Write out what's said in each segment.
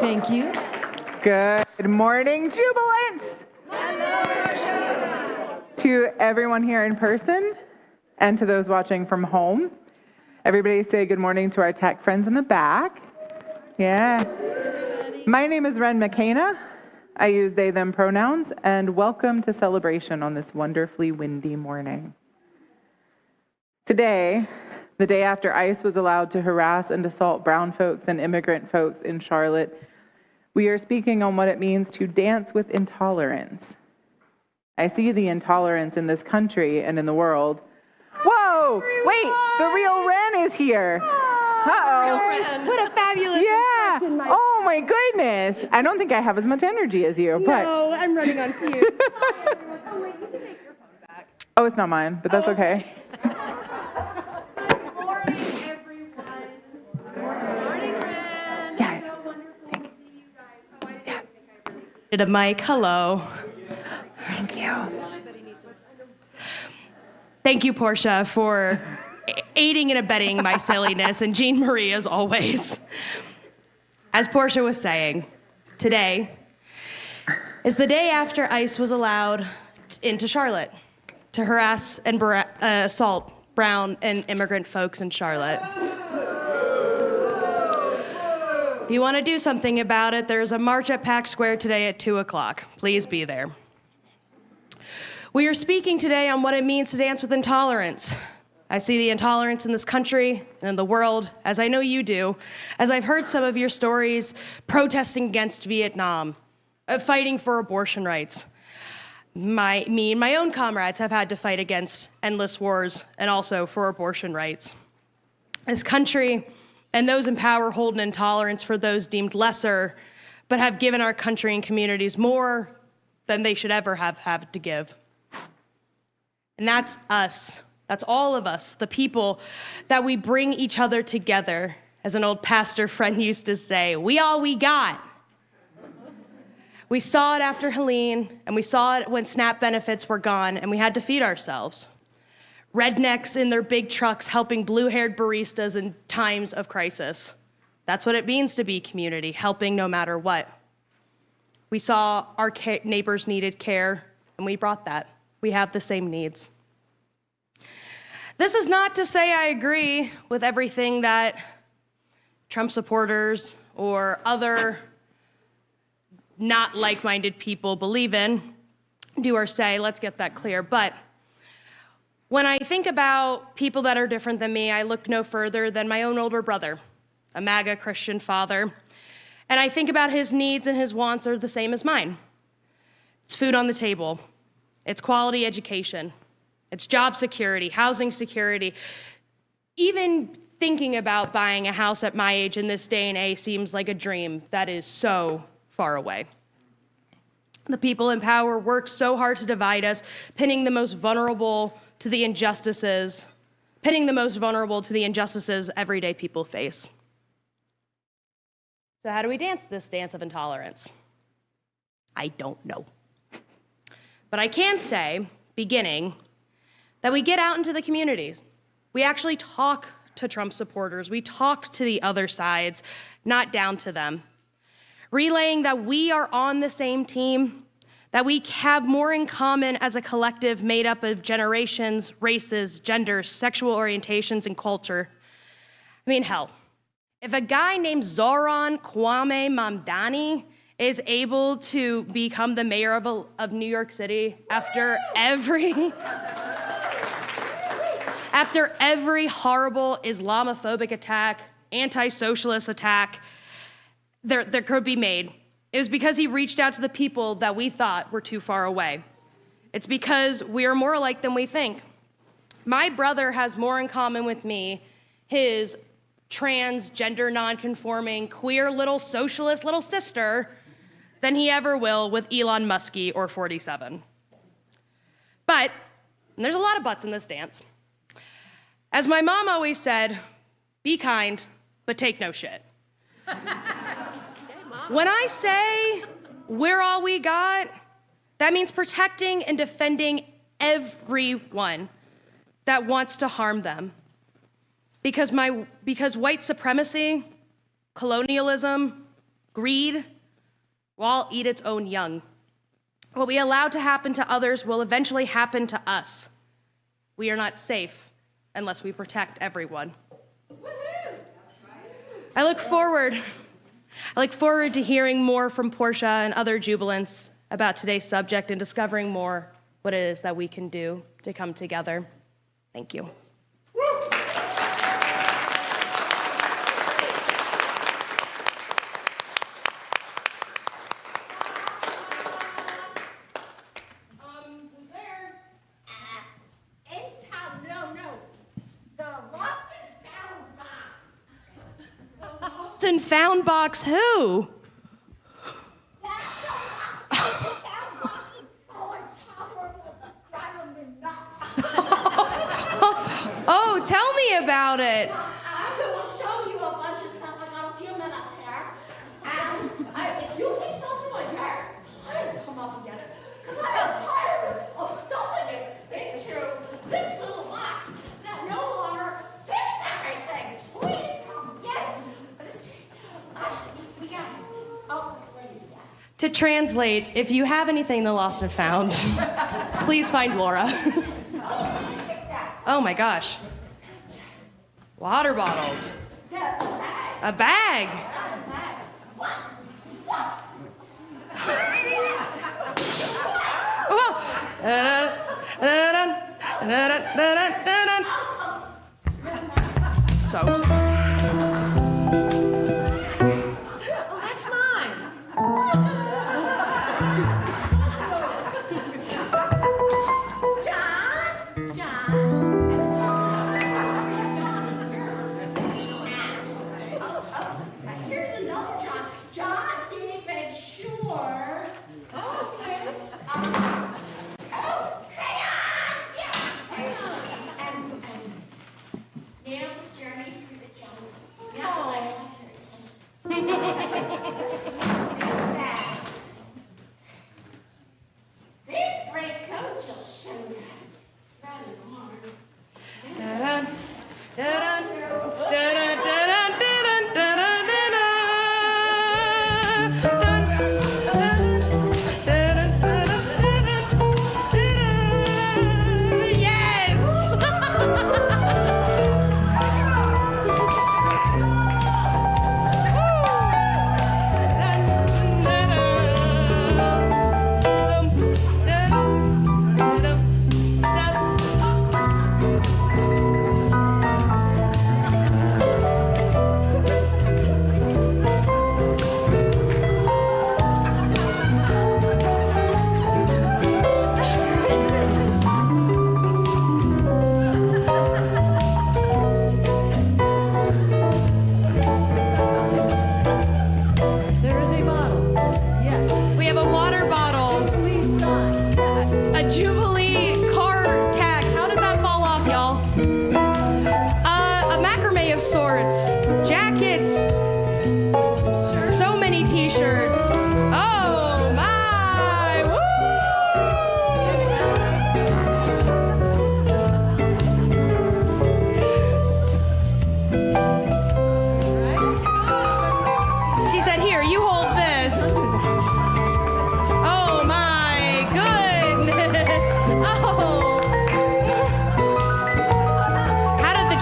Thank you. Good morning, Jubilants! Hello, to everyone here in person and to those watching from home. Everybody say good morning to our tech friends in the back. Yeah. My name is Ren Insinger. I use they, them pronouns, and welcome to Celebration on this wonderfully windy morning. Today, the day after ICE was allowed to harass and assault brown folks and immigrant folks in Charlotte, we are speaking on what it means to dance with intolerance. I see the intolerance in this country and in the world. Whoa! Wait, the real Ren is here. Uh-oh. What a fabulous Yeah. introduction, my Oh my goodness. I don't think I have as much energy as you, but No, I'm running on fumes. Oh, wait, you can make your phone back. oh, it's not mine, but that's okay. Good morning, everyone. Morning, Ren. Yeah. So wonderful to see you guys. Oh, I didn't Yeah. think I really did a mic. Hello. Thank you. Thank you, Porscha, for aiding and abetting my silliness, and Jean Marie, as always. As Porscha was saying, today is the day after ICE was allowed into Charlotte to harass and assault brown and immigrant folks in Charlotte. If you want to do something about it, there's a march at Pack Square today at 2 o'clock. Please be there. We are speaking today on what it means to dance with intolerance. I see the intolerance in this country and in the world, as I know you do, as I've heard some of your stories protesting against Vietnam, fighting for abortion rights. Me and my own comrades have had to fight against endless wars and also for abortion rights. This country and those in power hold an intolerance for those deemed lesser, but have given our country and communities more than they should ever have had to give. And that's us, That's all of us, the people, that we bring each other together. As an old pastor friend used to say, we all we got. We saw it after Helene, and we saw it when SNAP benefits were gone, and we had to feed ourselves. Rednecks in their big trucks helping blue-haired baristas in times of crisis. That's what it means to be community, helping no matter what. We saw our neighbors needed care, and we brought that. We have the same needs. This is not to say I agree with everything that Trump supporters or other not like-minded people believe in, do or say, let's get that clear. But when I think about people that are different than me, I look no further than my own older brother, a MAGA Christian father. And I think about his needs and his wants are the same as mine. It's food on the table. It's quality education. It's job security, housing security. Even thinking about buying a house at my age in this day and age seems like a dream that is so far away. The people in power work so hard to divide us, pinning the most vulnerable to the injustices, everyday people face. So how do we dance this dance of intolerance? I don't know. But I can say, beginning, that we get out into the communities. We actually talk to Trump supporters. We talk to the other sides, not down to them. Relaying that we are on the same team, that we have more in common as a collective made up of generations, races, genders, sexual orientations, and culture. I mean, hell, if a guy named Zoran Kwame Mamdani is able to become the mayor of New York City after every horrible Islamophobic attack, anti-socialist attack there could be made, it was because he reached out to the people that we thought were too far away. It's because we are more alike than we think. My brother has more in common with me, his transgender, non-conforming, queer little socialist little sister, than he ever will with Elon Musk or 47. But, and there's a lot of buts in this dance. As my mom always said, be kind, but take no shit. When I say we're all we got, that means protecting and defending everyone that wants to harm them. Because white supremacy, colonialism, greed will all eat its own young. What we allow to happen to others will eventually happen to us. We are not safe unless we protect everyone. I look forward to hearing more from Porscha and other jubilants about today's subject and discovering more what it is that we can do to come together. Thank you. And found box who? Oh, tell me about it. I will show you a bunch of stuff. I got a few minutes here. And if you see something like that, please come up and get it. Because I am tired of stuffing it into this little box that no longer fits everything. Please come get it. We got it. Oh, please. To translate, if you have anything the lost and found, please find Laura. Oh my gosh. Water bottles. A bag. So. Oh, that's mine. Here's another John. John David Shore. Okay. And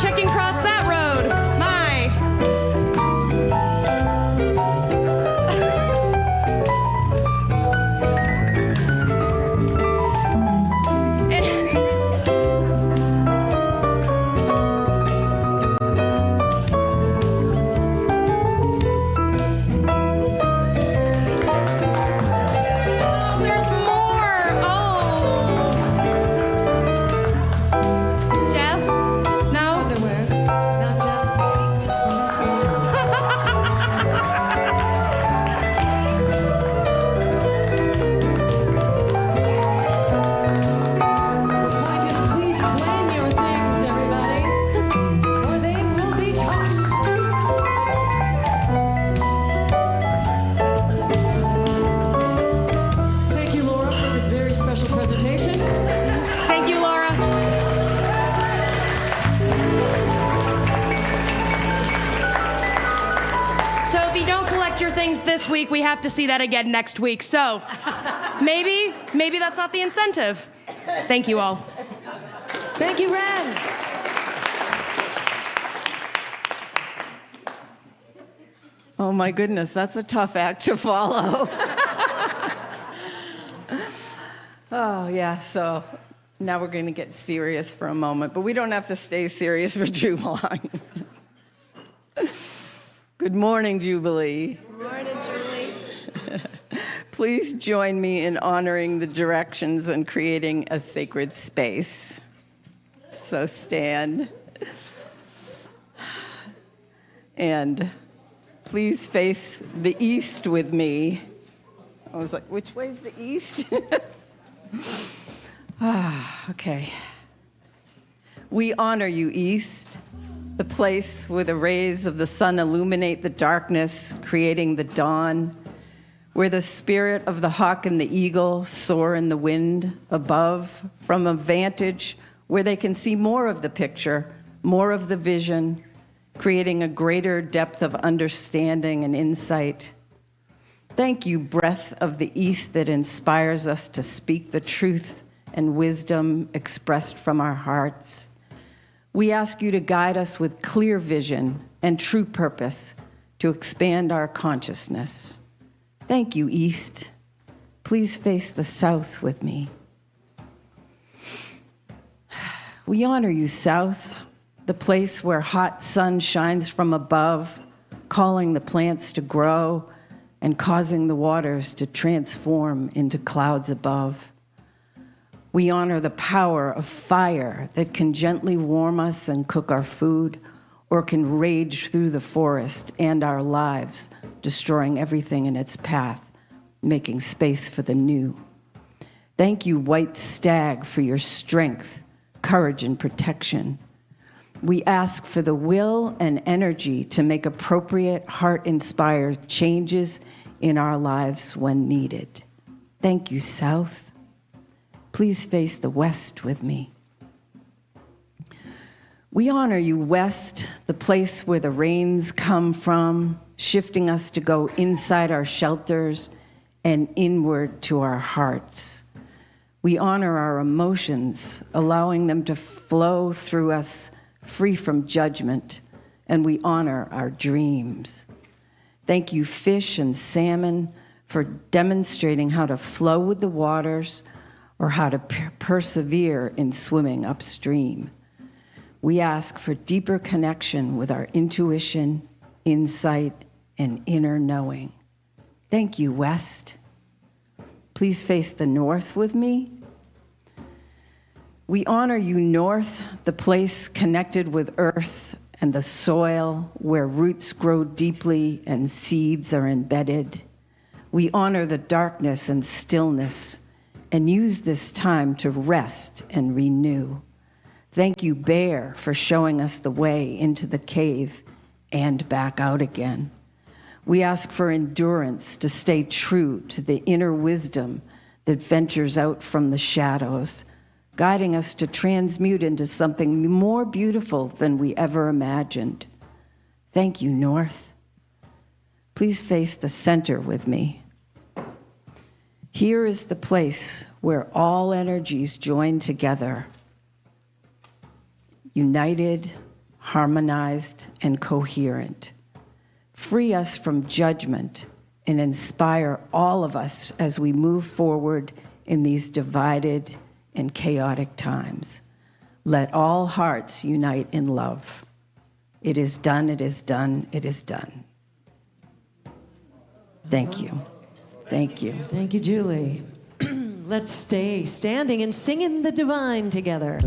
checking across that road. My. This week, we have to see that again next week. So maybe that's not the incentive. Thank you all. Thank you, Ren. Oh my goodness, that's a tough act to follow. Oh yeah, so now we're going to get serious for a moment, but we don't have to stay serious for too long. Good morning, Jubilee. Good morning, Julie. Please join me in honoring the directions and creating a sacred space. So stand. And please face the east with me. I was like, which way's the east? Okay. We honor you, East, the place where the rays of the sun illuminate the darkness, creating the dawn, where the spirit of the hawk and the eagle soar in the wind above from a vantage where they can see more of the picture, more of the vision, creating a greater depth of understanding and insight. Thank you, breath of the East that inspires us to speak the truth and wisdom expressed from our hearts. We ask you to guide us with clear vision and true purpose to expand our consciousness. Thank you, East. Please face the South with me. We honor you, South, the place where hot sun shines from above, calling the plants to grow and causing the waters to transform into clouds above. We honor the power of fire that can gently warm us and cook our food, or can rage through the forest and our lives, destroying everything in its path, making space for the new. Thank you, White Stag, for your strength, courage, and protection. We ask for the will and energy to make appropriate, heart-inspired changes in our lives when needed. Thank you, South. Please face the West with me. We honor you, West, the place where the rains come from, shifting us to go inside our shelters and inward to our hearts. We honor our emotions, allowing them to flow through us free from judgment, and we honor our dreams. Thank you, fish and salmon, for demonstrating how to flow with the waters or how to persevere in swimming upstream. We ask for deeper connection with our intuition, insight, and inner knowing. Thank you, West. Please face the North with me. We honor you, North, the place connected with earth and the soil where roots grow deeply and seeds are embedded. We honor the darkness and stillness and use this time to rest and renew. Thank you, Bear, for showing us the way into the cave and back out again. We ask for endurance to stay true to the inner wisdom that ventures out from the shadows, guiding us to transmute into something more beautiful than we ever imagined. Thank you, North. Please face the center with me. Here is the place where all energies join together, united, harmonized, and coherent. Free us from judgment and inspire all of us as we move forward in these divided and chaotic times. Let all hearts unite in love. It is done, it is done, it is done. Thank you. Thank you. Thank you, Julie. Let's stay standing and singing the divine together.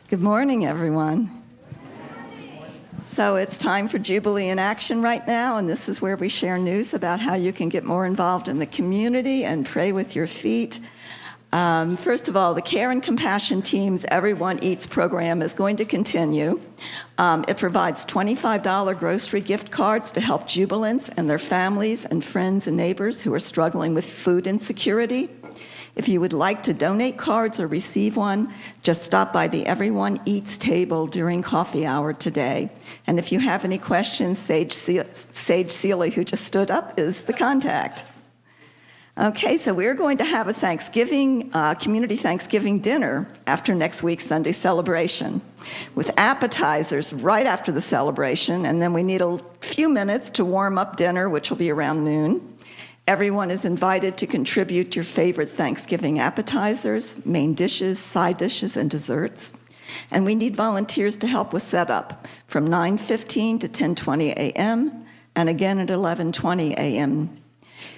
Good morning, everyone. So it's time for Jubilee in action right now, and this is where we share news about how you can get more involved in the community and pray with your feet. First of all, the Care and Compassion Team's Everyone Eats program is going to continue. It provides $25 grocery gift cards to help jubilants and their families and friends and neighbors who are struggling with food insecurity. If you would like to donate cards or receive one, just stop by the Everyone Eats table during coffee hour today. And if you have any questions, Sage Seeley, who just stood up, is the contact. Okay, so we're going to have a community Thanksgiving dinner after next week's Sunday celebration, with appetizers right after the celebration, and then we need a few minutes to warm up dinner, which will be around noon. Everyone is invited to contribute your favorite Thanksgiving appetizers, main dishes, side dishes, and desserts. And we need volunteers to help with setup from 9:15 to 10:20 a.m. and again at 11:20 a.m.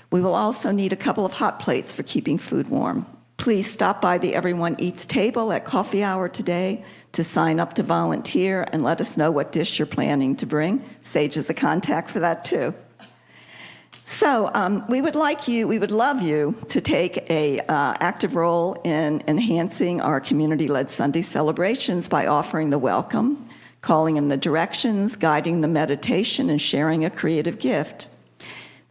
We will also need a couple of hot plates for keeping food warm. Please stop by the Everyone Eats table at coffee hour today to sign up to volunteer and let us know what dish you're planning to bring. Sage is the contact for that too. So we would love you to take a active role in enhancing our community-led Sunday celebrations by offering the welcome, calling in the directions, guiding the meditation, and sharing a creative gift.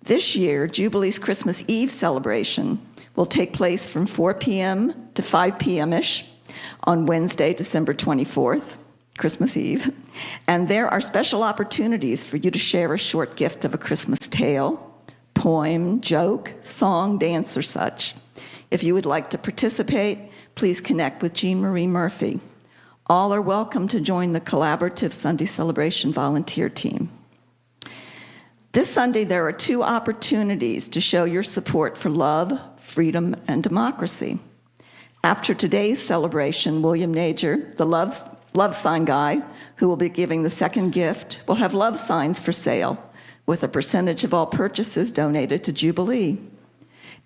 This year, Jubilee's Christmas Eve celebration will take place from 4 p.m. to 5 p.m.-ish on Wednesday, December 24th, Christmas Eve. And there are special opportunities for you to share a short gift of a Christmas tale, poem, joke, song, dance, or such. If you would like to participate, please connect with Jean Marie Murphy. All are welcome to join the collaborative Sunday celebration volunteer team. This Sunday, there are 2 opportunities to show your support for love, freedom, and democracy. After today's celebration, William Najer, the love sign guy, who will be giving the second gift, will have love signs for sale, with a percentage of all purchases donated to Jubilee.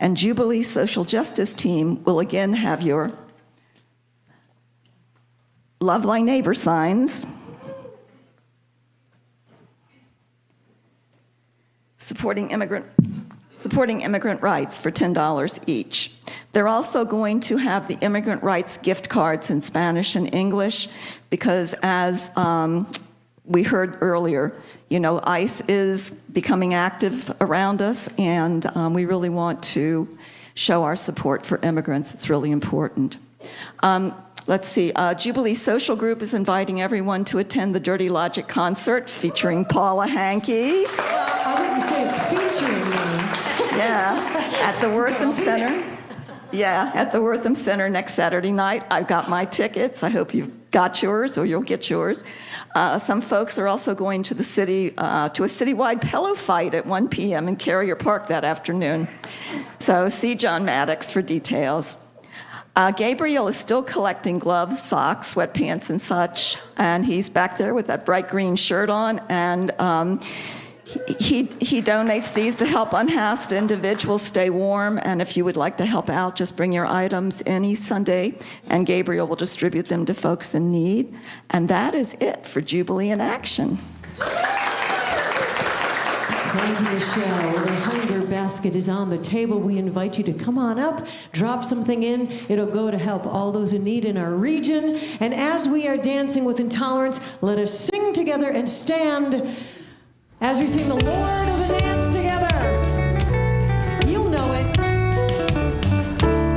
And Jubilee Social Justice Team will again have your Love Thy Neighbor signs, supporting immigrant rights for $10 each. They're also going to have the immigrant rights gift cards in Spanish and English because as we heard earlier, ICE is becoming active around us, and we really want to show our support for immigrants. It's really important. Let's see, Jubilee Social Group is inviting everyone to attend the Dirty Logic concert featuring Paula, Hanke. I wouldn't say it's featuring me. Yeah, at the Wortham Center. Yeah, at the Wortham Center next Saturday night. I've got my tickets. I hope you got yours or you'll get yours. Some folks are also going to the city, to a citywide pillow fight at 1 p.m. in Carrier Park that afternoon. So see John Maddox for details. Gabriel is still collecting gloves, socks, sweatpants, and such, and he's back there with that bright green shirt on, and he donates these to help unhoused individuals stay warm, and if you would like to help out, just bring your items any Sunday, and Gabriel will distribute them to folks in need. And that is it for Jubilee in Action. Thank you, Michele. Well, the hunger basket is on the table. We invite you to come on up, drop something in. It'll go to help all those in need in our region. And as we are dancing with intolerance, let us sing together and stand as we sing the Lord of the Dance together. You'll know it.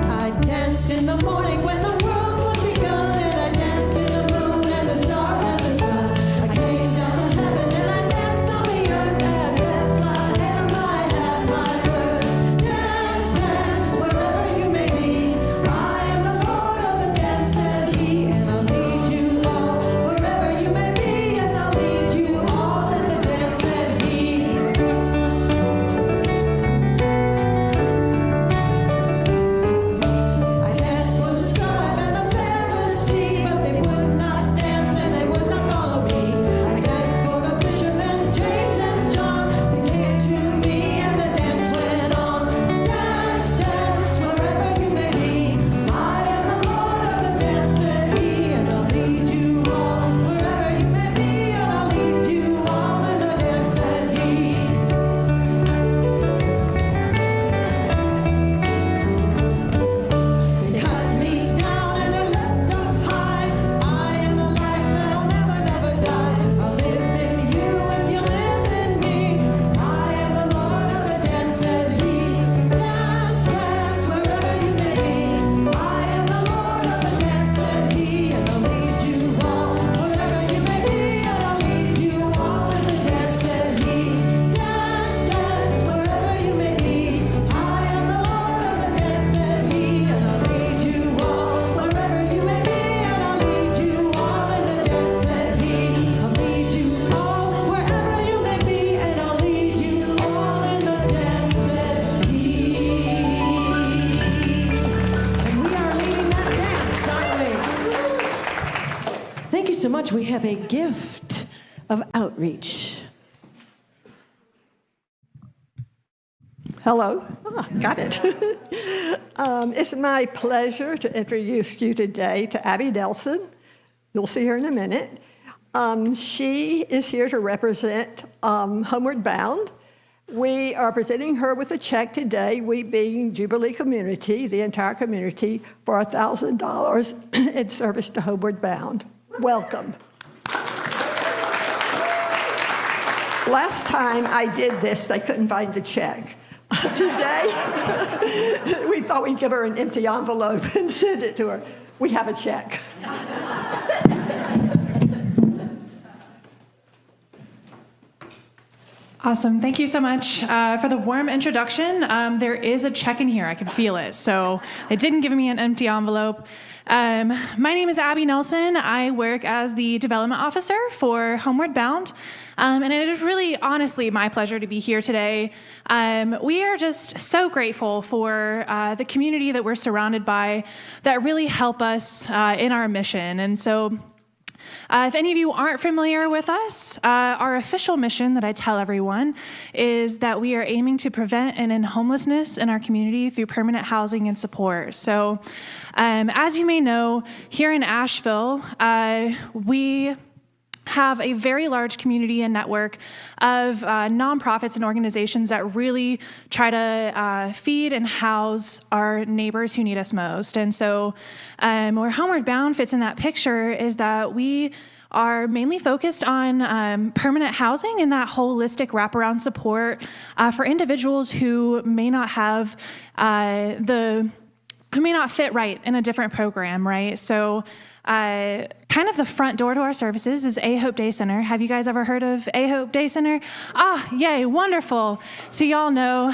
I danced in the morning when the world was begun, and I danced in the moon and the stars and the sun. I came down from heaven and I danced on the earth, and Bethlehem I had my birth. Dance, dance, wherever you may be. I am the Lord of the dance, said he, and I'll lead you all wherever you may be, and I'll lead you all in the dance, said he. I danced for the scribe and the Pharisee, but they would not dance and they would not follow me. I danced for the fishermen, James and John. They came to me and the dance went on. Dance, dance, wherever you may be. I am the Lord of the dance, said he, and I'll lead you all wherever you may be, and I'll lead you all in the dance, said he. They cut me down and they left up high. I am the life that'll never, never die. I'll live in you if you live in me. I am the Lord of the dance, said he. Dance, dance, wherever you may be. I am the Lord of the dance, said he, and I'll lead you all wherever you may be, and I'll lead you all in the dance, said he. Dance, dance, wherever you may be. I am the Lord of the dance, said he, and I'll lead you all wherever you may be, and I'll lead you all in the dance, said he. I'll lead you all wherever you may be, and I'll lead you all in the dance, said he. And we are leading that dance, aren't we? Thank you so much. We have a gift of outreach. Hello. Got it. It's my pleasure to introduce you today to Abby Nelson. You'll see her in a minute. She is here to represent Homeward Bound. We are presenting her with a check today, we being Jubilee community, the entire community, for $1,000 in service to Homeward Bound. Welcome. Last time I did this, they couldn't find the check. Today, we thought we'd give her an empty envelope and send it to her. We have a check. Awesome. Thank you so much for the warm introduction. There is a check in here. I can feel it. So it didn't give me an empty envelope. My name is Abby Nelson. I work as the development officer for Homeward Bound. And it is really, honestly, my pleasure to be here today. We are just so grateful for the community that we're surrounded by that really help us in our mission. And so if any of you aren't familiar with us, our official mission that I tell everyone is that we are aiming to prevent and end homelessness in our community through permanent housing and support. So as you may know, here in Asheville, we have a very large community and network of nonprofits and organizations that really try to feed and house our neighbors who need us most. And so where Homeward Bound fits in that picture is that we are mainly focused on permanent housing and that holistic wraparound support for individuals who may not have who may not fit right in a different program, right? So kind of the front door to our services is A Hope Day Center. Have you guys ever heard of A Hope Day Center? Ah, yay, wonderful. So y'all know.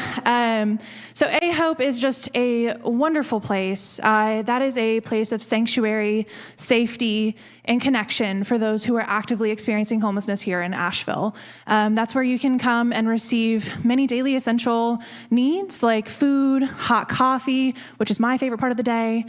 So A Hope is just a wonderful place. That is a place of sanctuary, safety, and connection for those who are actively experiencing homelessness here in Asheville. That's where you can come and receive many daily essential needs like food, hot coffee, which is my favorite part of the day.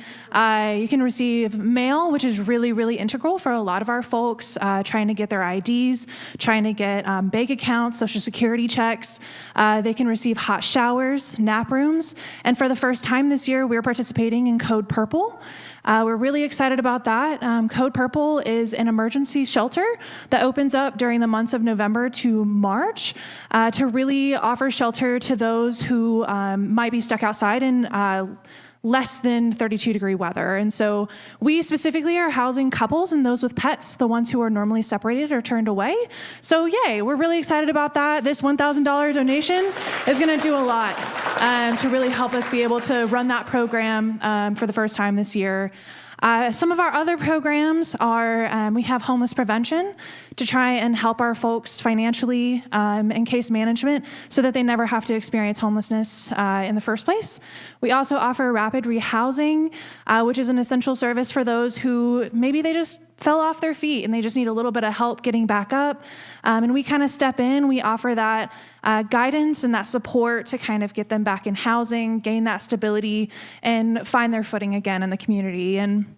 You can receive mail, which is really, really integral for a lot of our folks trying to get their IDs, trying to get bank accounts, social security checks. They can receive hot showers, nap rooms, and for the first time this year, we're participating in Code Purple. We're really excited about that. Code Purple is an emergency shelter that opens up during the months of November to March to really offer shelter to those who might be stuck outside in less than 32-degree weather. And so we specifically are housing couples and those with pets, the ones who are normally separated or turned away. So yay, we're really excited about that. This $1,000 donation is going to do a lot to really help us be able to run that program for the first time this year. Some of our other programs are, we have homeless prevention to try and help our folks financially and case management so that they never have to experience homelessness in the first place. We also offer rapid rehousing, which is an essential service for those who maybe they just fell off their feet and they just need a little bit of help getting back up. And we kind of step in, we offer that guidance and that support to kind of get them back in housing, gain that stability, and find their footing again in the community. And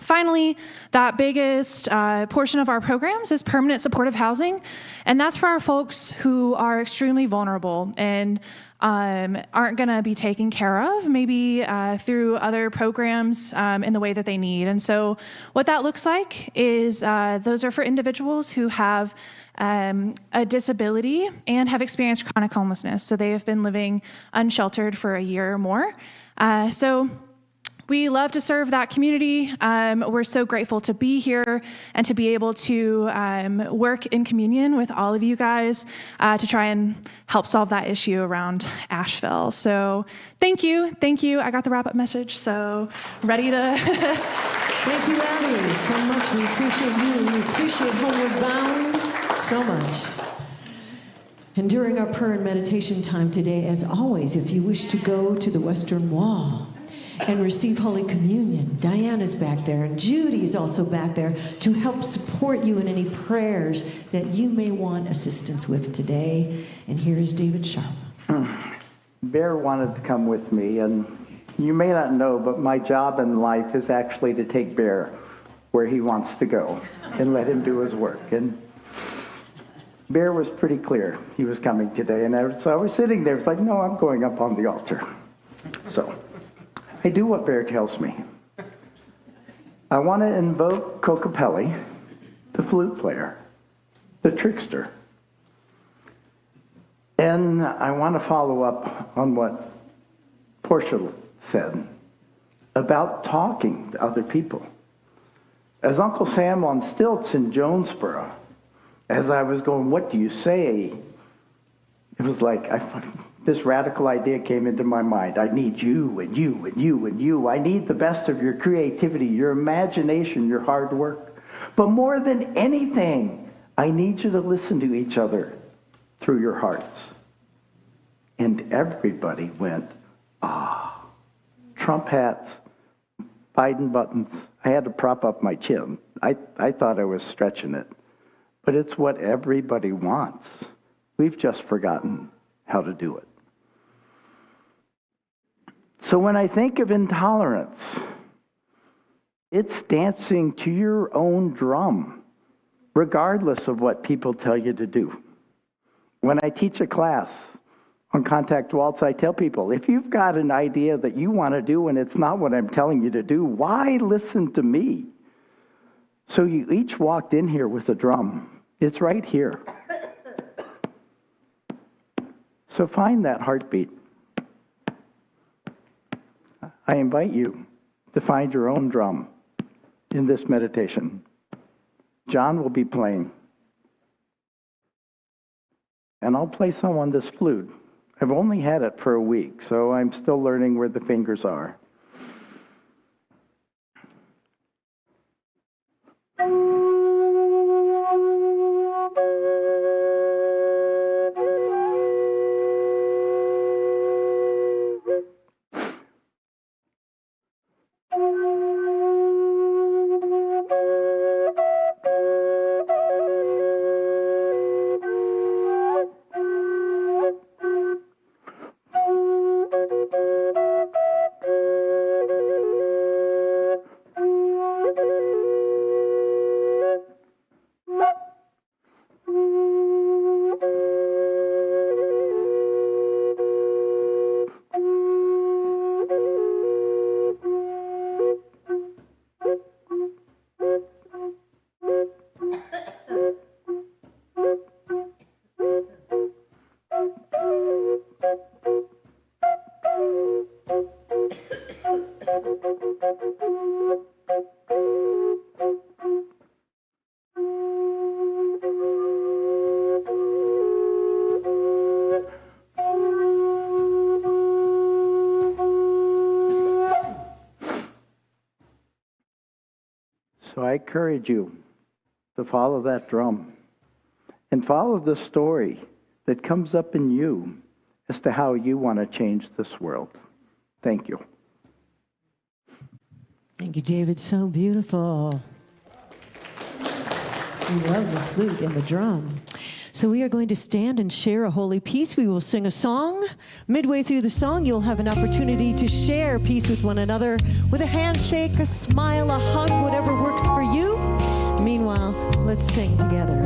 finally, that biggest portion of our programs is permanent supportive housing, and that's for our folks who are extremely vulnerable and aren't going to be taken care of, maybe through other programs in the way that they need. And so what that looks like is those are for individuals who have a disability and have experienced chronic homelessness. So they have been living unsheltered for a year or more. So we love to serve that community. We're so grateful to be here and to be able to work in communion with all of you guys to try and help solve that issue around Asheville. So thank you. I got the wrap-up message, so ready to... Thank you, Abby, so much. We appreciate you. We appreciate Homeward Bound so much. And during our prayer and meditation time today, as always, if you wish to go to the Western Wall and receive Holy Communion, Diana's back there, and Judy is also back there to help support you in any prayers that you may want assistance with today. And here is David Sharpe. Bear wanted to come with me, and you may not know, but my job in life is actually to take Bear where he wants to go and let him do his work. And Bear was pretty clear he was coming today, and so I was sitting there, it's like, no, I'm going up on the altar. So I do what Bear tells me. I want to invoke Cocapelli, the flute player, the trickster. And I want to follow up on what Porscha said about talking to other people. As Uncle Sam on stilts in Jonesboro, as I was going, what do you say? It was like, this radical idea came into my mind. I need you and you and you and you. I need the best of your creativity, your imagination, your hard work. But more than anything, I need you to listen to each other through your hearts. And everybody went, ah. Trump hats, Biden buttons. I had to prop up my chin. I thought I was stretching it. But it's what everybody wants. We've just forgotten how to do it. So when I think of intolerance, it's dancing to your own drum, regardless of what people tell you to do. When I teach a class on contact waltz, I tell people, if you've got an idea that you want to do and it's not what I'm telling you to do, why listen to me? So you each walked in here with a drum. It's right here. So find that heartbeat. I invite you to find your own drum in this meditation. John will be playing. And I'll play some on this flute. I've only had it for a week, so I'm still learning where the fingers are. So I encourage you to follow that drum and follow the story that comes up in you as to how you want to change this world. Thank you. Thank you, David. So beautiful. We love the flute and the drum. So we are going to stand and share a holy peace. We will sing a song. Midway through the song, you'll have an opportunity to share peace with one another with a handshake, a smile, a hug, whatever works for you. Meanwhile, let's sing together.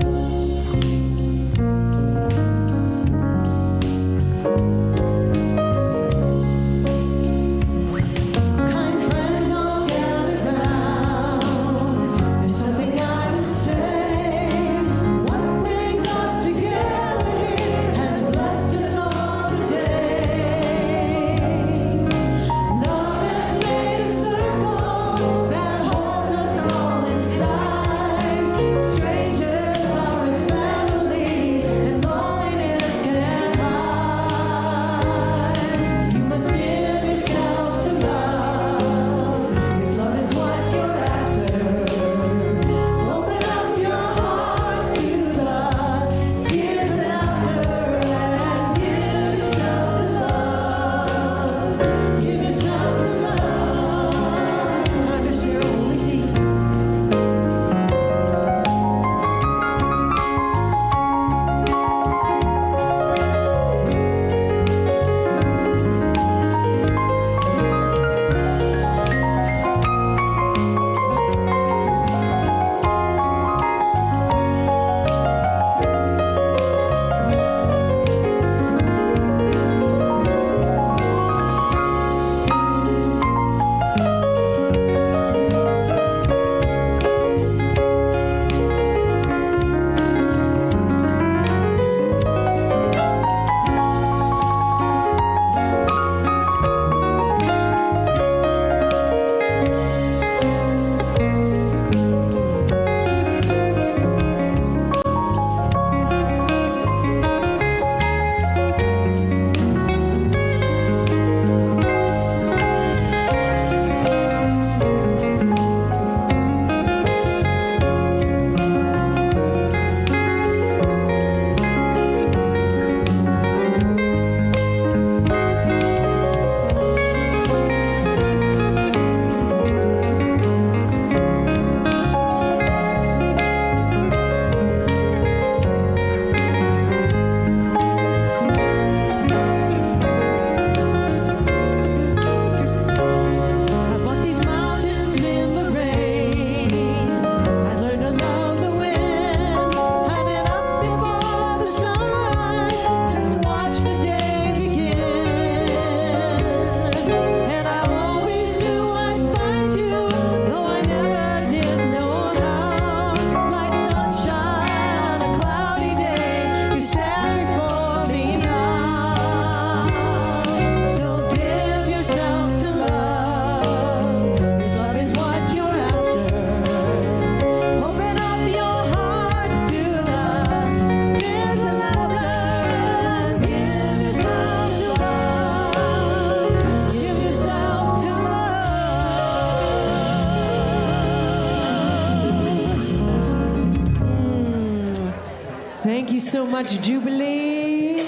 Thank you so much, Jubilee.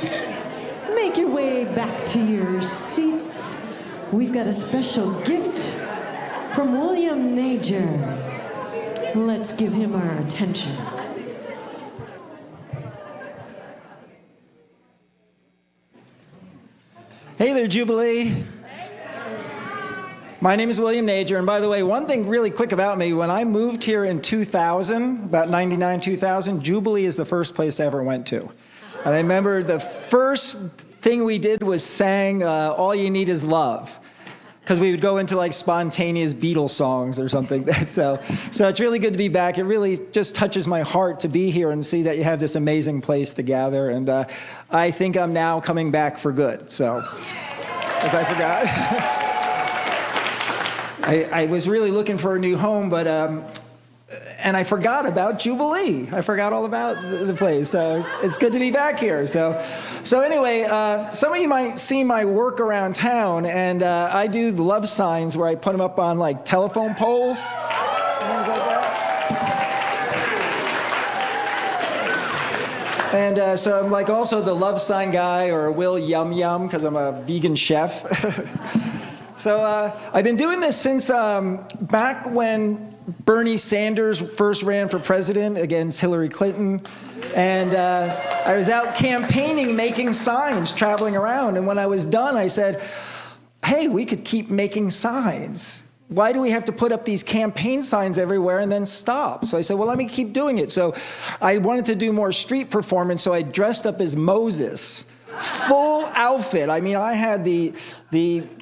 Make your way back to your seats. We've got a special gift from William Najer. Let's give him our attention. Hey there, Jubilee. My name is William Najer, and by the way, one thing really quick about me, when I moved here in 2000, about 99, 2000, Jubilee is the first place I ever went to. And I remember the first thing we did was sang All You Need Is Love, because we would go into like spontaneous Beatles songs or something. So it's really good to be back. It really just touches my heart to be here and see that you have this amazing place to gather. And I think I'm now coming back for good, so, as I forgot. I was really looking for a new home, but and I forgot about Jubilee. I forgot all about the place. So it's good to be back here. So anyway, some of you might see my work around town, and I do the love signs where I put them up on like telephone poles, things like that. And so I'm like also the love sign guy, or Will Yum Yum, because I'm a vegan chef. So I've been doing this since back when Bernie Sanders first ran for president against Hillary Clinton. And I was out campaigning, making signs, traveling around. And when I was done, I said, hey, we could keep making signs. Why do we have to put up these campaign signs everywhere and then stop? So I said, well, let me keep doing it. So I wanted to do more street performance, so I dressed up as Moses. Full outfit. I mean, I had the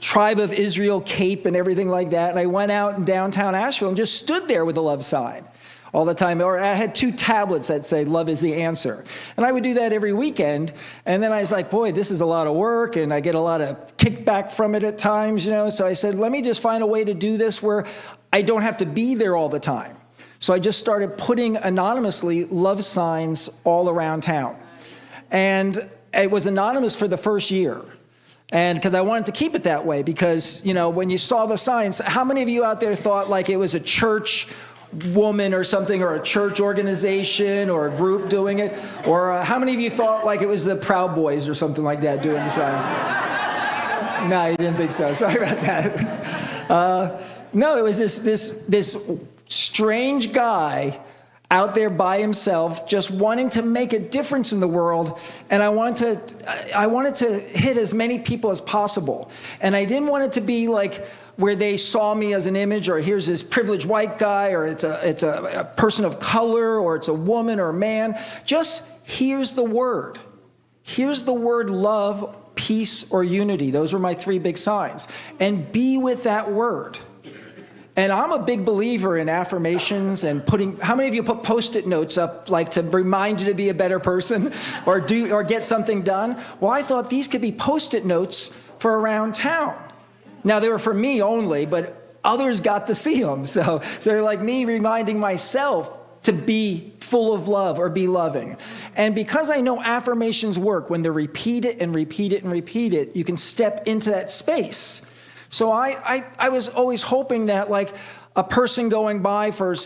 Tribe of Israel cape and everything like that. And I went out in downtown Asheville and just stood there with a love sign all the time. Or I had 2 tablets that say, love is the answer. And I would do that every weekend. And then I was like, boy, this is a lot of work. And I get a lot of kickback from it at times, So I said, let me just find a way to do this where I don't have to be there all the time. So I just started putting anonymously love signs all around town. And it was anonymous for the first year. And because I wanted to keep it that way, because, when you saw the signs, how many of you out there thought like it was a church woman or something, or a church organization or a group doing it? Or how many of you thought like it was the Proud Boys or something like that doing the signs? No, you didn't think so. Sorry about that. No, it was this strange guy out there by himself, just wanting to make a difference in the world. And I wanted to hit as many people as possible. And I didn't want it to be like where they saw me as an image, or here's this privileged white guy, or it's a person of color, or it's a woman or a man. Just here's the word. Here's the word love, peace, or unity. Those were my 3 big signs. And be with that word. And I'm a big believer in affirmations and how many of you put Post-it notes up like to remind you to be a better person or get something done? Well, I thought these could be Post-it notes for around town. Now, they were for me only, but others got to see them. So they're like me reminding myself to be full of love or be loving. And because I know affirmations work, when they repeat it and repeat it and repeat it, you can step into that space. So I was always hoping that like a person going by for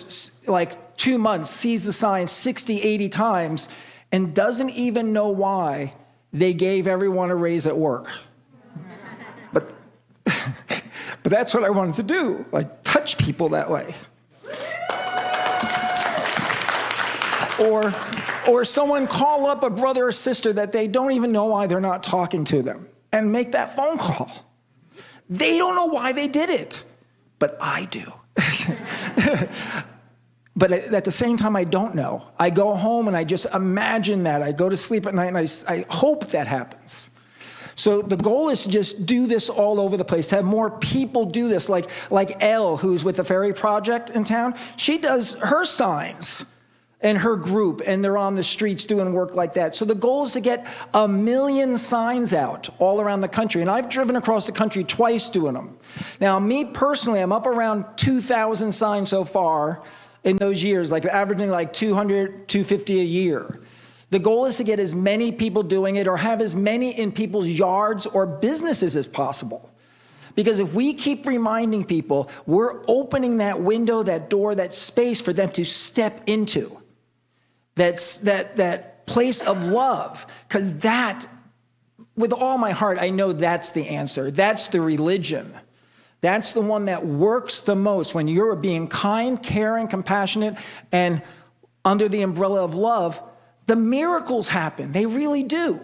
like 2 months sees the sign 60, 80 times and doesn't even know why they gave everyone a raise at work. But that's what I wanted to do, like touch people that way. Or someone call up a brother or sister that they don't even know why they're not talking to them and make that phone call. They don't know why they did it, but I do. But at the same time, I don't know. I go home and I just imagine that. I go to sleep at night and I hope that happens. So the goal is to just do this all over the place, to have more people do this. Like Elle, who's with the Ferry Project in town, she does her signs and her group, and they're on the streets doing work like that. So the goal is to get 1 million signs out all around the country. And I've driven across the country twice doing them. Now, me personally, I'm up around 2,000 signs so far in those years, like averaging like 200, 250 a year. The goal is to get as many people doing it or have as many in people's yards or businesses as possible. Because if we keep reminding people, we're opening that window, that door, that space for them to step into. That place of love, because that, with all my heart, I know that's the answer. That's the religion. That's the one that works the most when you're being kind, caring, compassionate, and under the umbrella of love, the miracles happen. They really do.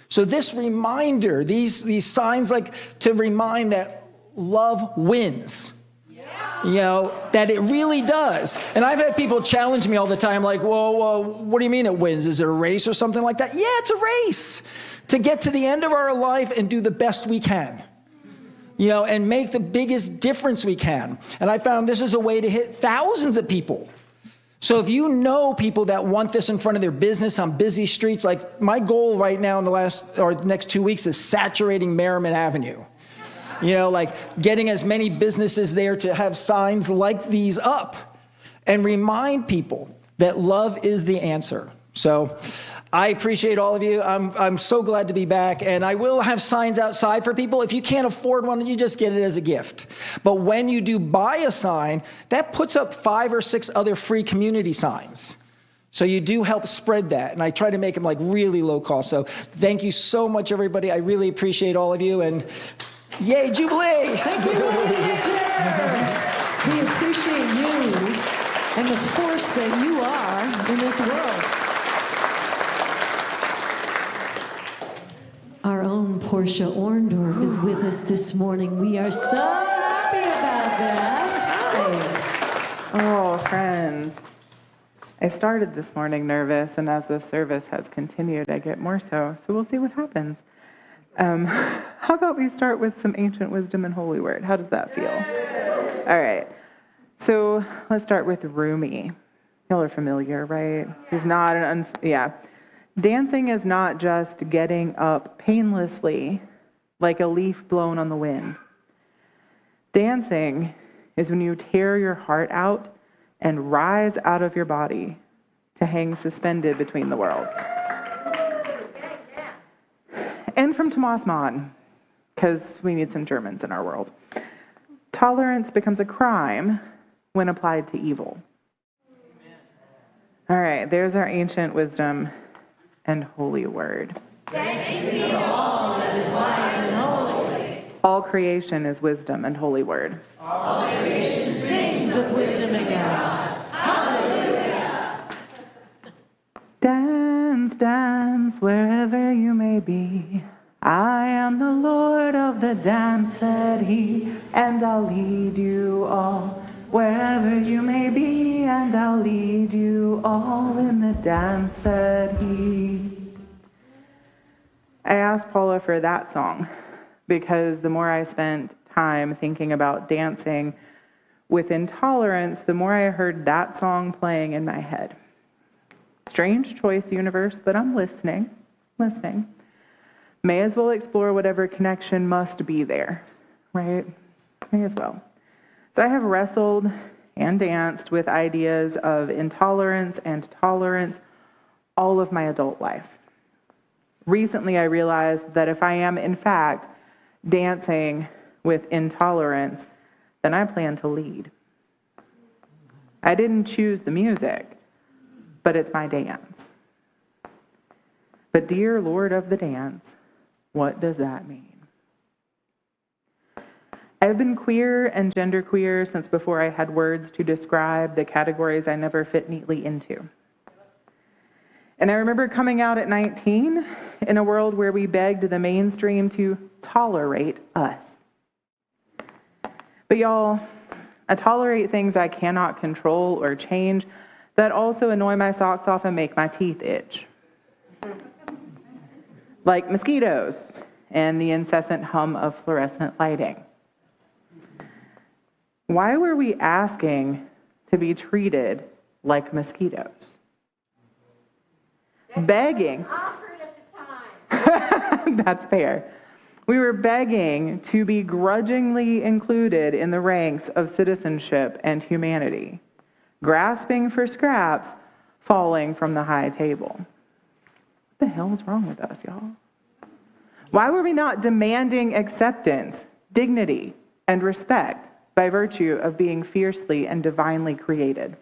So this reminder, these signs like to remind that love wins. That it really does. And I've had people challenge me all the time, like, well, what do you mean it wins? Is it a race or something like that? Yeah, it's a race to get to the end of our life and do the best we can, and make the biggest difference we can. And I found this is a way to hit thousands of people. So if you know people that want this in front of their business on busy streets, like my goal right now in the next 2 weeks is saturating Merriman Avenue. You know, like getting as many businesses there to have signs like these up and remind people that love is the answer. So I appreciate all of you. I'm so glad to be back. And I will have signs outside for people. If you can't afford one, you just get it as a gift. But when you do buy a sign, that puts up 5 or 6 other free community signs. So you do help spread that. And I try to make them like really low cost. So thank you so much, everybody. I really appreciate all of you. And yay, Jubilee! Thank you, Najer. We appreciate you and the force that you are in this world. Our own Porscha Orndorf is with us this morning. We are so happy about that. Hi. Oh, friends. I started this morning nervous, and as the service has continued, I get more so. So we'll see what happens. How about we start with some ancient wisdom and holy word? How does that feel? All right. So let's start with Rumi. Y'all are familiar, right? This is not yeah. Dancing is not just getting up painlessly like a leaf blown on the wind. Dancing is when you tear your heart out and rise out of your body to hang suspended between the worlds. And from Thomas Mann, because we need some Germans in our world. Tolerance becomes a crime when applied to evil. All right, there's our ancient wisdom and holy word. Thanks be to all that is wise and holy. All creation is wisdom and holy word. All creation sings of wisdom and God. Hallelujah. Dance, dance, wherever you may be. I am the Lord of the dance, said he, and I'll lead you all. Wherever you may be, and I'll lead you all in the dance, said he. I asked Paula for that song because the more I spent time thinking about dancing with intolerance, the more I heard that song playing in my head. Strange choice, universe, but I'm listening. May as well explore whatever connection must be there, right? May as well. So I have wrestled and danced with ideas of intolerance and tolerance all of my adult life. Recently, I realized that if I am, in fact, dancing with intolerance, then I plan to lead. I didn't choose the music, but it's my dance. But dear Lord of the dance, what does that mean? I've been queer and genderqueer since before I had words to describe the categories I never fit neatly into. And I remember coming out at 19 in a world where we begged the mainstream to tolerate us. But y'all, I tolerate things I cannot control or change that also annoy my socks off and make my teeth itch. Like mosquitoes and the incessant hum of fluorescent lighting. Why were we asking to be treated like mosquitoes? Begging. Offered at the time. That's fair. We were begging to be grudgingly included in the ranks of citizenship and humanity, grasping for scraps, falling from the high table. What the hell is wrong with us, y'all? Why were we not demanding acceptance, dignity, and respect by virtue of being fiercely and divinely created?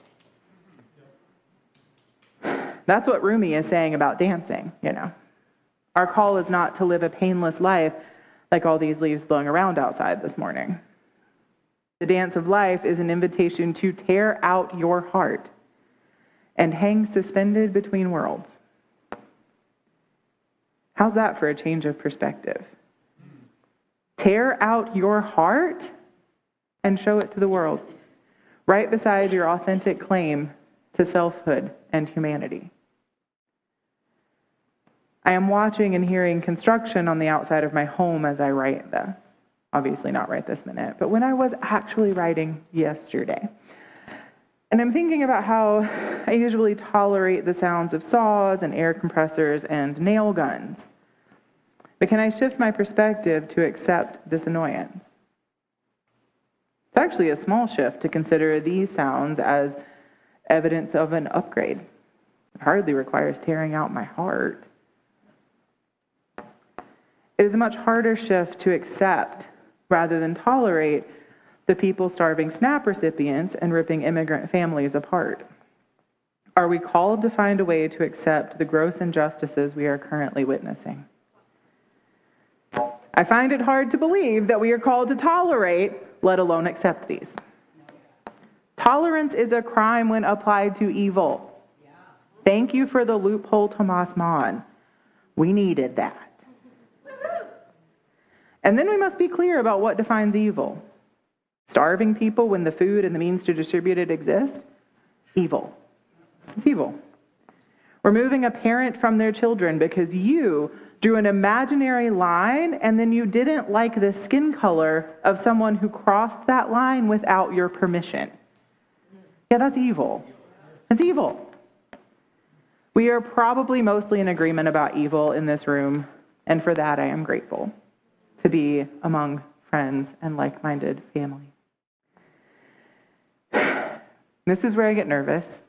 That's what Rumi is saying about dancing, you know. Our call is not to live a painless life like all these leaves blowing around outside this morning. The dance of life is an invitation to tear out your heart and hang suspended between worlds. How's that for a change of perspective? Tear out your heart and show it to the world, right beside your authentic claim to selfhood and humanity. I am watching and hearing construction on the outside of my home as I write this. Obviously not right this minute, but when I was actually writing yesterday. And I'm thinking about how I usually tolerate the sounds of saws and air compressors and nail guns. But can I shift my perspective to accept this annoyance? It's actually a small shift to consider these sounds as evidence of an upgrade. It hardly requires tearing out my heart. It is a much harder shift to accept rather than tolerate the people starving SNAP recipients and ripping immigrant families apart. Are we called to find a way to accept the gross injustices we are currently witnessing? I find it hard to believe that we are called to tolerate, let alone accept these. Tolerance is a crime when applied to evil. Thank you for the loophole, Tomas Mann. We needed that. And then we must be clear about what defines evil. Starving people when the food and the means to distribute it exist? Evil. It's evil. Removing a parent from their children because you drew an imaginary line and then you didn't like the skin color of someone who crossed that line without your permission. Yeah, that's evil. It's evil. We are probably mostly in agreement about evil in this room, and for that I am grateful to be among friends and like-minded family. This is where I get nervous,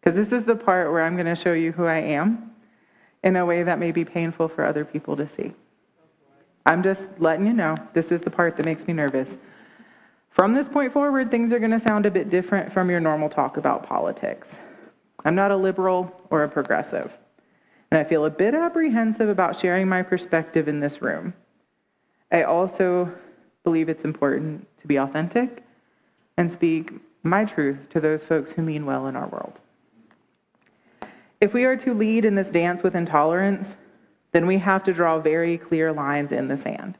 because this is the part where I'm going to show you who I am in a way that may be painful for other people to see. I'm just letting you know, this is the part that makes me nervous. From this point forward, things are going to sound a bit different from your normal talk about politics. I'm not a liberal or a progressive, and I feel a bit apprehensive about sharing my perspective in this room. I also believe it's important to be authentic and speak my truth to those folks who mean well in our world. If we are to lead in this dance with intolerance, then we have to draw very clear lines in the sand.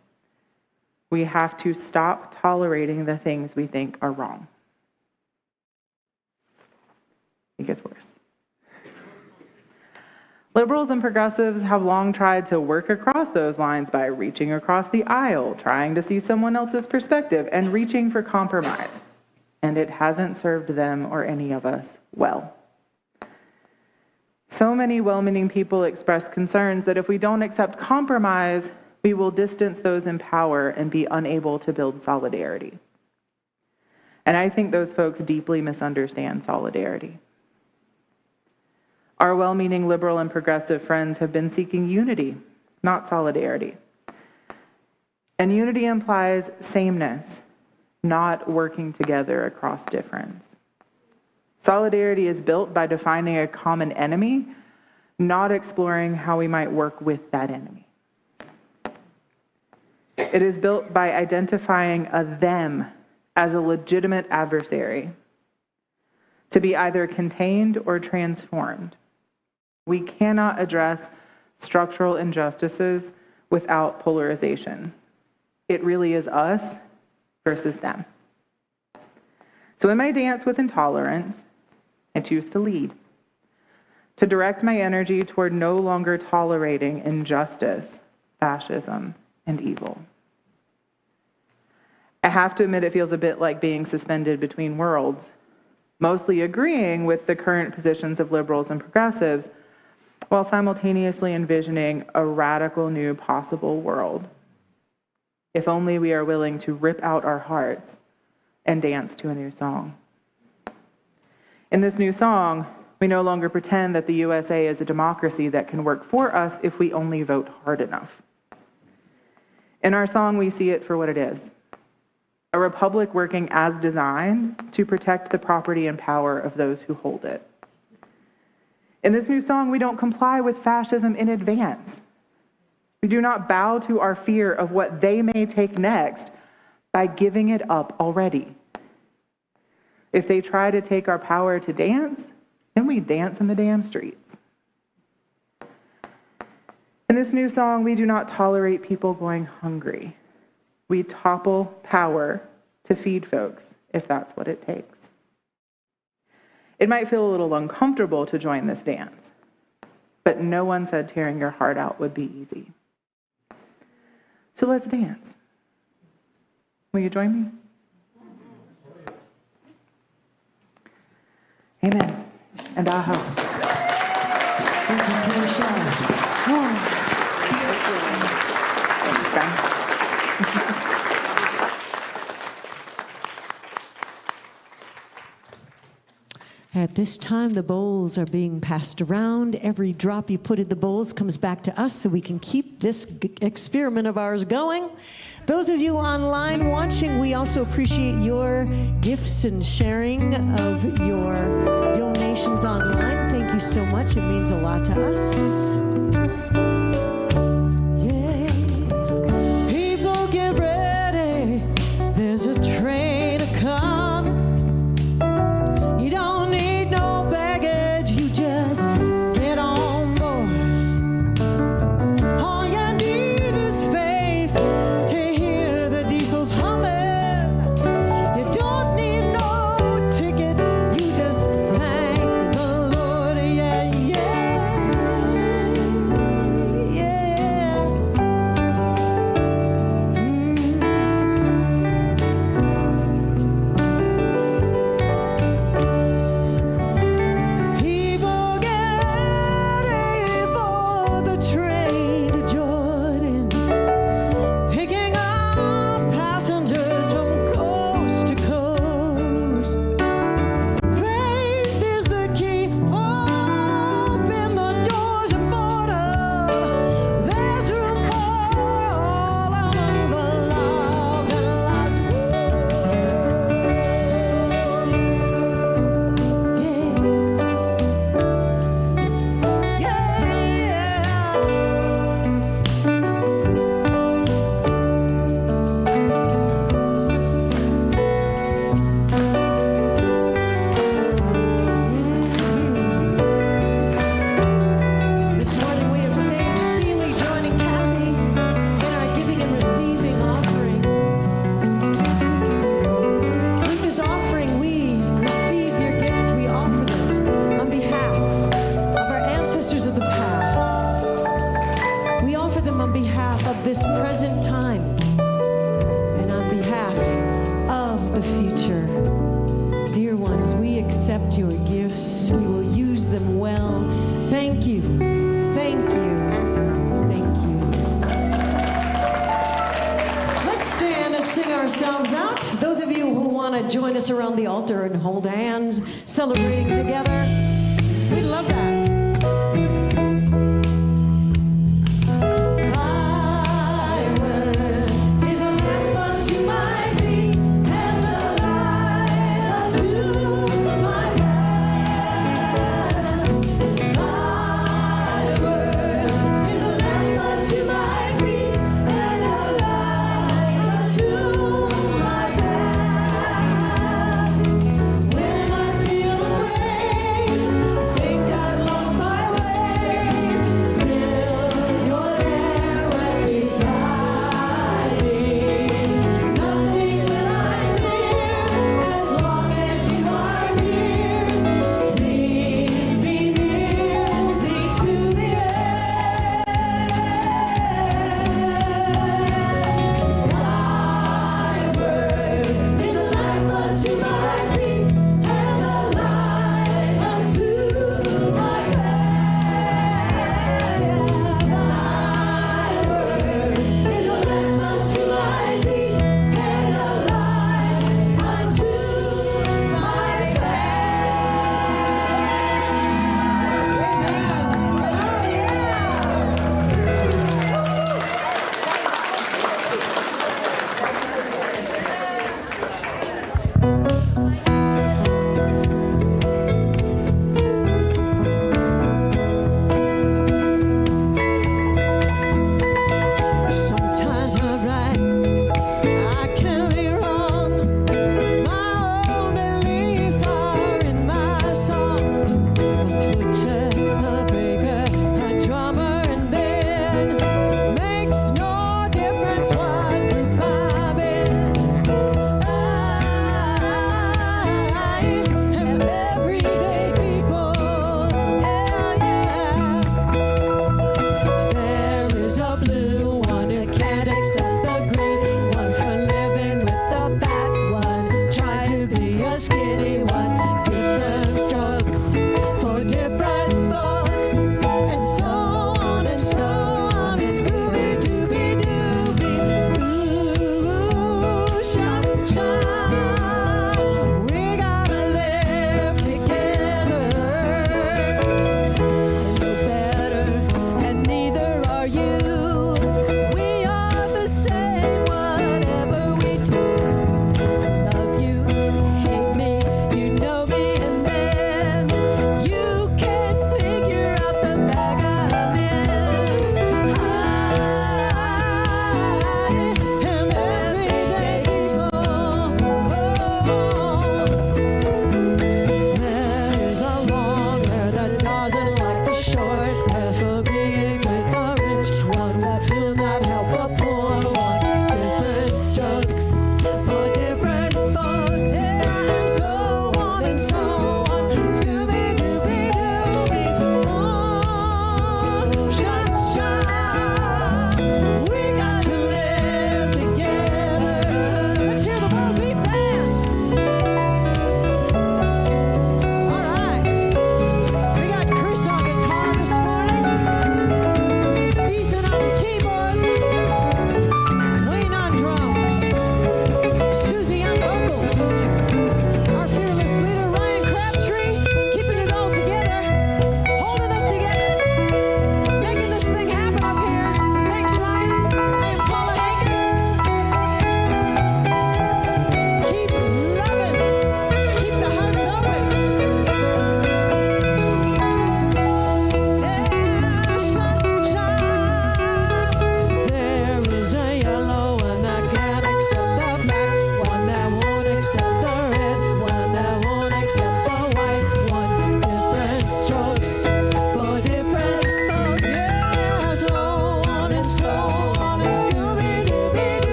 We have to stop tolerating the things we think are wrong. It gets worse. Liberals and progressives have long tried to work across those lines by reaching across the aisle, trying to see someone else's perspective, and reaching for compromise. And it hasn't served them or any of us well. So many well-meaning people express concerns that if we don't accept compromise, we will distance those in power and be unable to build solidarity. And I think those folks deeply misunderstand solidarity. Our well-meaning liberal and progressive friends have been seeking unity, not solidarity. And unity implies sameness, not working together across difference. Solidarity is built by defining a common enemy, not exploring how we might work with that enemy. It is built by identifying a them as a legitimate adversary, to be either contained or transformed. We cannot address structural injustices without polarization. It really is us versus them. So in my dance with intolerance, I choose to lead, to direct my energy toward no longer tolerating injustice, fascism, and evil. I have to admit it feels a bit like being suspended between worlds, mostly agreeing with the current positions of liberals and progressives, while simultaneously envisioning a radical new possible world. If only we are willing to rip out our hearts and dance to a new song. In this new song, we no longer pretend that the USA is a democracy that can work for us if we only vote hard enough. In our song, we see it for what it is: a republic working as designed to protect the property and power of those who hold it. In this new song, we don't comply with fascism in advance. We do not bow to our fear of what they may take next by giving it up already. If they try to take our power to dance, then we dance in the damn streets. In this new song, we do not tolerate people going hungry. We topple power to feed folks, if that's what it takes. It might feel a little uncomfortable to join this dance, but no one said tearing your heart out would be easy. So let's dance. Will you join me? Amen. And aha. At this time, the bowls are being passed around. Every drop you put in the bowls comes back to us so we can keep this experiment of ours going. Those of you online watching, we also appreciate your gifts and sharing of your donations online. Thank you so much. It means a lot to us. Yeah. People get ready. There's a train to come. You don't need no baggage. You just get on board. All you need is faith to hear the diesels humming. You don't need no ticket. You just thank the Lord. Yeah, yeah, yeah. People get ready for the train to Jordan, picking up passengers from coast to coast. Faith is the key. Open the doors and border. There's room for all among the loved and lost. This morning we have Sage Seeley joining Kathy in our giving and receiving offering. With this offering, we receive your gifts. We offer them on behalf of our ancestors of the past. We offer them on behalf of this present time and on behalf of the future. Dear ones, we accept your gifts. We will use them well. Thank you. Thank you. Thank you. Let's stand and sing ourselves out. Those of you who want to join us around the altar and hold hands, celebrating together, we'd love that.